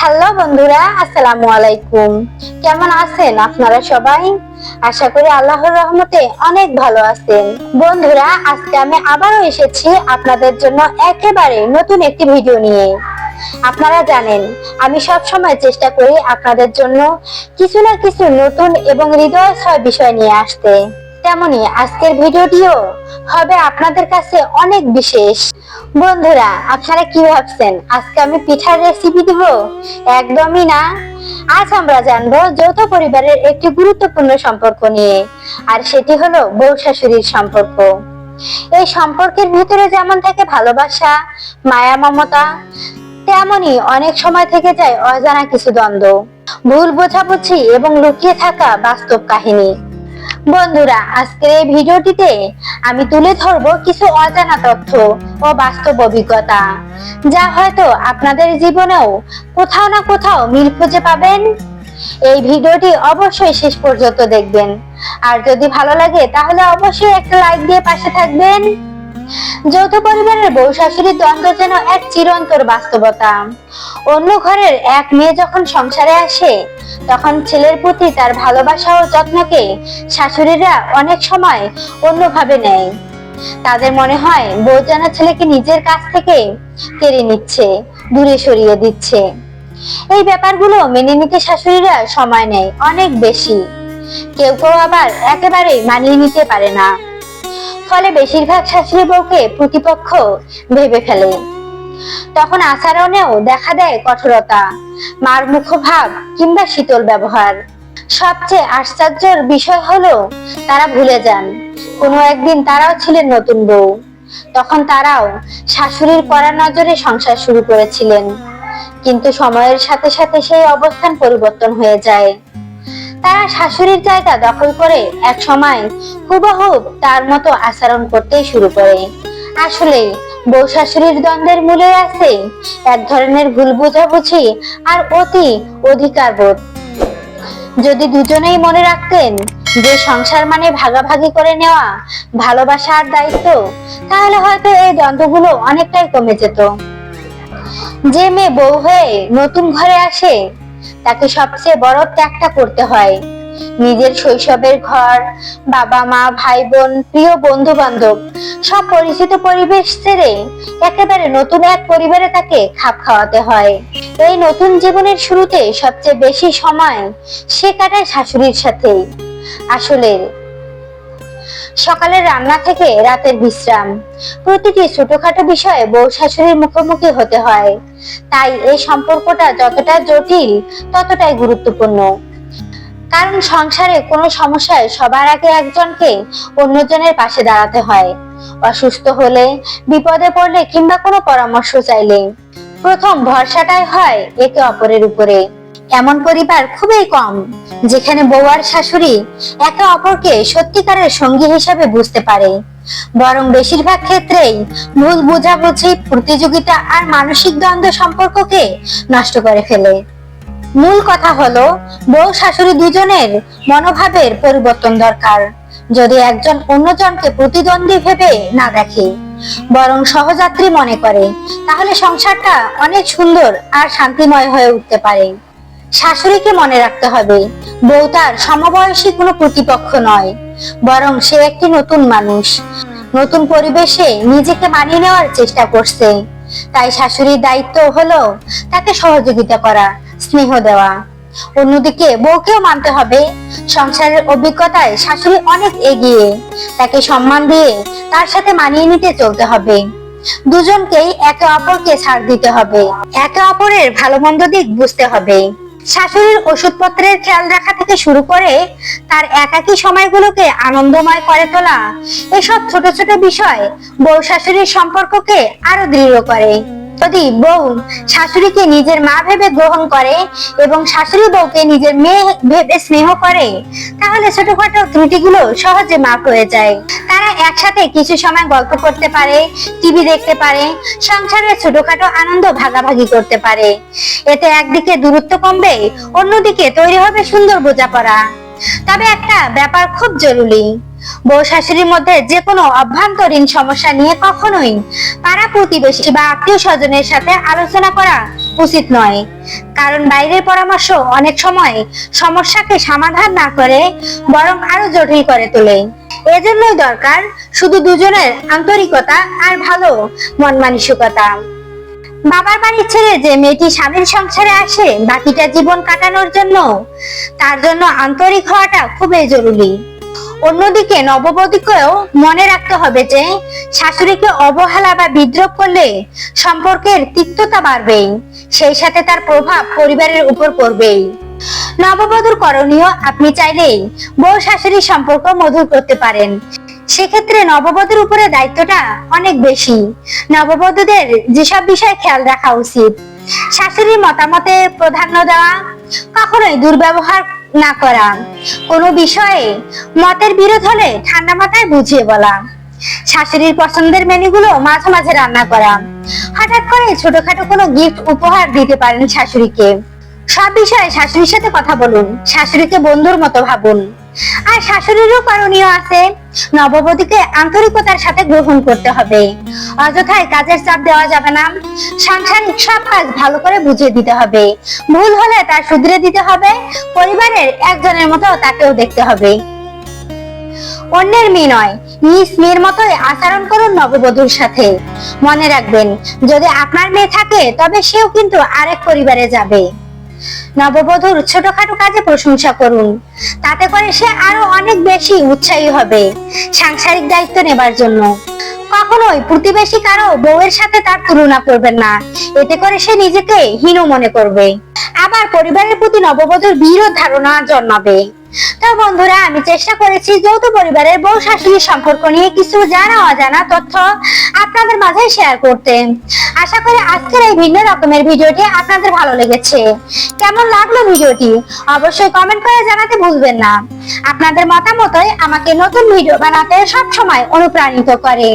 Hello বন্ধুরা, আসসালামু আলাইকুম। কেমন আছেন আপনারা সবাই? আশা করি আল্লাহর রহমতে অনেক ভালো আছেন। বন্ধুরা, আজকে আমি আবারও এসেছি আপনাদের জন্য একেবারে নতুন একটি ভিডিও নিয়ে। আপনারা জানেন, আমি সব সময় চেষ্টা করি আপনাদের জন্য কিছু না কিছু নতুন এবং হৃদয়স্পর্শী বিষয় নিয়ে আসতে। তেমনি আজকের ভিডিওটিও হবে আপনাদের কাছে অনেক বিশেষ। বন্ধুরা, আপনারা কি ভাবছেন আজকে আমি পিঠার রেসিপি দিব? একদমই না। আজ আমরা জানবো যৌথ পরিবারের একটি গুরুত্বপূর্ণ সম্পর্ক নিয়ে, আর সেটি হলো বউ শাশুড়ির সম্পর্ক। এই সম্পর্কের ভিতরে যেমন থাকে ভালোবাসা, মায়া, মমতা, তেমনি অনেক সময় থেকে যায় অজানা কিছু দ্বন্দ্ব, ভুল বোঝাবুঝি এবং লুকিয়ে থাকা বাস্তব কাহিনী। বন্ধুরা, আজকের এই ভিডিওটিতে আমি তুলে ধরবো কিছু অজানা তথ্য ও বাস্তব অভিজ্ঞতা, যা হয়তো আপনাদের জীবনেও কোথাও না কোথাও মিল খুঁজে পাবেন। এই ভিডিওটি অবশ্যই শেষ পর্যন্ত দেখবেন, আর যদি ভালো লাগে তাহলে অবশ্যই একটা লাইক দিয়ে পাশে থাকবেন। যৌথ পরিবারের বউ শাশুড়ির দ্বন্দ্ব যেন এক চিরন্তর বাস্তবতা। অন্য ঘরের এক মেয়ে যখন সংসারে আসে, তখন ছেলের প্রতি তার ভালোবাসা ও যত্নকে শাশুড়িরা অনেক সময় অন্যভাবে নেয়। তাদের মনে হয় বউ যেন ছেলেকে নিজের কাছ থেকে কেড়ে নিচ্ছে, দূরে সরিয়ে দিচ্ছে। এই ব্যাপারগুলো মেনে নিতে শাশুড়িরা সময় নেয় অনেক বেশি। কেউ কেউ আবার একেবারেই মানিয়ে নিতে পারে না। ফলে বেশিরভাগ শাশুড়ি বউকে প্রতিপক্ষ ভেবে ফেলে। তখন আচরণেও দেখা দেয় কঠোরতা, মার মুখভাব কিংবা শীতল ব্যবহার। সবচেয়ে আশ্চর্যের বিষয় হলো তারা ভুলে যান কোনো একদিন তারাও ছিলেন নতুন বউ। তখন তারাও শাশুড়ির কড়া নজরে সংসার শুরু করেছিলেন, কিন্তু সময়ের সাথে সাথে সেই অবস্থান পরিবর্তন হয়ে যায়। তারা শাশুড়ির জায়গা দখল করে এক সময় হুবহু তার মতো আচরণ করতেই শুরু করে। আসলে বউ শাশুড়ির দ্বন্দ্বের মূলে আছে এক ধরনের ভুল বোঝাবুঝি আর অতি অধিকারবোধ। যদি দুজনেই মনে রাখতেন যে সংসার মানে ভাগাভাগি করে নেওয়া ভালোবাসা আর দায়িত্ব, তাহলে হয়তো এই দ্বন্দ্বগুলো অনেকটাই কমে যেত। যে মেয়ে বউ হয়ে নতুন ঘরে আসে, তাকে সবচেয়ে বড় ত্যাগটা করতে হয় নিজের শৈশবের ঘর, বাবা মা, ভাই বোন, প্রিয় বন্ধু বান্ধব, সব পরিচিত পরিবেশ ছেড়ে একেবারে নতুন এক পরিবারে তাকে খাপ খাওয়াতে হয়। এই নতুন জীবনের শুরুতে সবচেয়ে বেশি সময় সে কাটায় শাশুড়ির সাথে। আসলে সকালের রান্না থেকে রাতের বিশ্রাম, প্রতিটি ছোটখাটো বিষয়ে বউ শাশুড়ির মুখোমুখি হতে হয়। তাই এই সম্পর্কটা যতটা জটিল ততটাই গুরুত্বপূর্ণ। কারণ সংসারে কোনো সমস্যায় সবার আগে একজনকে অন্যজনের পাশে দাঁড়াতে হয়। অসুস্থ হলে, বিপদে পড়লে কিংবা কোনো পরামর্শ চাইলে প্রথম ভরসাটাই হয় একে অপরের উপরে। এমন পরিবার খুবই কম যেখানে বউ আর শাশুড়ি একে অপরকে সত্যিকারের সঙ্গী হিসেবে বুঝতে পারে। বরং বেশিরভাগ ক্ষেত্রেই ভুল বোঝাবুঝি, প্রতিযোগিতা আর মানসিক দ্বন্দ্ব সম্পর্ককে নষ্ট করে ফেলে। মূল কথা হলো বউ শাশুড়ি দুজনের মনোভাবের পরিবর্তন দরকার। যদি একজন অন্যজনকে প্রতিদ্বন্দ্বী ভেবে না দেখে, বরং সহযাত্রী মনে করে, তাহলে সংসারটা অনেক সুন্দর আর শান্তিময় হয়ে উঠতে পারে। শাশুড়িকে মনে রাখতে হবে বউ তার সমবয়সী কোনো প্রতিপক্ষ নয়, বরং সে একটি নতুন মানুষ, নতুন পরিবেশে নিজেকে মানিয়ে নেওয়ার চেষ্টা করছে। তাই শাশুড়ির দায়িত্ব হলো তাকে সহযোগিতা করা, স্নেহ দেওয়া। অন্যদিকে বউকেও মানতে হবে সংসারের অভিজ্ঞতায় শাশুড়ি অনেক এগিয়ে, তাকে সম্মান দিয়ে তার সাথে মানিয়ে নিতে চলতে হবে। দুজনকেই একে অপরকে ছাড় দিতে হবে, একে অপরের ভালো মন্দ দিক বুঝতে হবে। শাশুড়ির ওষুধপত্রের খেয়াল রাখা থেকে শুরু করে তার একাকী সময়গুলোকে আনন্দময় করে তোলা, এসব ছোট ছোট বিষয় বউ শাশুড়ির সম্পর্ককে আরো দৃঢ় করে। যদি বউ শাশুড়িকে নিজের মা ভেবে গ্রহণ করে এবং শাশুড়ি বউকে নিজের মেয়ে ভেবে স্নেহ করে, তাহলে ছোটখাটো ত্রুটিগুলো সহজে মাফ হয়ে যায়। তারা একসাথে কিছু সময় গল্প করতে পারে, টিভি দেখতে পারে, সংসারের ছোটখাটো আনন্দ ভাগাভাগি করতে পারে। এতে একদিকে দূরত্ব কমবে, অন্যদিকে তৈরি হবে সুন্দর বোঝাপড়া। তবে একটা ব্যাপার খুব জরুরি, বউ শাশুড়ির মধ্যে যে কোনো অভ্যন্তরীণ সমস্যা নিয়ে কখনোই পাড়া প্রতিবেশী বা আত্মীয় স্বজনের সাথে আলোচনা করা উচিত নয়, কারণ বাইরের পরামর্শ অনেক সময় সমস্যাকে সমাধান না করে বরং আরো জটিল করে তোলে। এজন্যই দরকার শুধু দুজনের আন্তরিকতা আর ভালো মন মানসিকতা। বাবার বাড়ি ছেড়ে যে মেয়েটি স্বামীর সংসারে আসে বাকিটা জীবন কাটানোর জন্য, তার জন্য আন্তরিক হওয়াটা খুবই জরুরি। অন্যদিকে নববধূকেও মনে রাখতে হবে যে শাশুড়িকে অবহেলা বা বিদ্রোহ করলে সম্পর্কের তিক্ততা বাড়বেই, সেই সাথে তার প্রভাব পরিবারের উপর পড়বেই। নববধূর করণীয়, আপনি চাইলেই বউ শাশুড়ির সম্পর্ক মধুর করতে পারেন। সেক্ষেত্রে নববধূর উপরে দায়িত্বটা অনেক বেশি। নববধূদের যেসব বিষয়ে খেয়াল রাখা উচিত: শাশুড়ির মতামতে প্রাধান্য দেওয়া, কখনোই দুর্ব্যবহার না করা, কোনো বিষয়ে মতের বিরোধ হলে ঠান্ডা মাথায় বুঝিয়ে বলা, শাশুড়ির পছন্দের মেনুগুলো মাঝে মাঝে রান্না করা, হঠাৎ করে ছোটখাটো কোনো গিফট উপহার দিতে পারেন শাশুড়িকে। সব বিষয়ে শাশুড়ির সাথে কথা বলুন, শাশুড়িকে বন্ধুর মতো ভাবুন। আর শাশুড়িরও করণীয় আছে, নববধূকে আন্তরিকতার সাথে গ্রহণ করতে হবে, অযথায় কাজের চাপ দেওয়া যাবে না। সাংসারিক সব কাজ ভালো করে বুঝিয়ে দিতে হবে, ভুল হলে তা শুধরে দিতে হবে। পরিবারের একজনের মতো তাকেও দেখতে হবে, অন্যের মেয়ে নয়, নিজ মেয়ের মতোই আচরণ করুন নববধূর সাথে। মনে রাখবেন, যদি আপনার মেয়ে থাকে তবে সেও কিন্তু আরেক পরিবারে যাবে। নববধূর ছোটখাটো কাজে প্রশংসা করুন, তাতে করে সে আরো অনেক বেশি উৎসাহী হবে সাংসারিক দায়িত্ব নেবার জন্য। কখনোই প্রতিবেশী কারো বউয়ের সাথে তার তুলনা করবেন না, এতে করে সে নিজেকে হীন মনে করবে, আবার পরিবারের প্রতি নববধূর বিরূপ ধারণা জন্মাবে। তো বন্ধুরা, আমি চেষ্টা করেছি যৌথ পরিবারের বউ শাশুড়ির সম্পর্ক নিয়ে কিছু জানা অজানা তথ্য আপনাদের মাঝে শেয়ার করতে। আশা করি আজকের এই ভিন্ন রকমের ভিডিওটি আপনাদের ভালো লেগেছে। কেমন লাগলো ভিডিওটি অবশ্যই কমেন্ট করে জানাতে ভুলবেন না। আপনাদের মতামতই আমাকে নতুন ভিডিও বানাতে সব সময় অনুপ্রাণিত করে।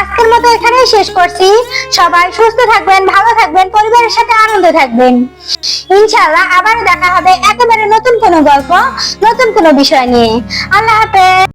আজকের মতো এখানেই শেষ করছি। সবাই সুস্থ থাকবেন, ভালো থাকবেন, পরিবারের সাথে আনন্দে থাকবেন। ইনশাআল্লাহ আবার দেখা হবে একেবারে নতুন কোনো গল্প, নতুন কোনো বিষয় নিয়ে। আল্লাহ হাফেজ।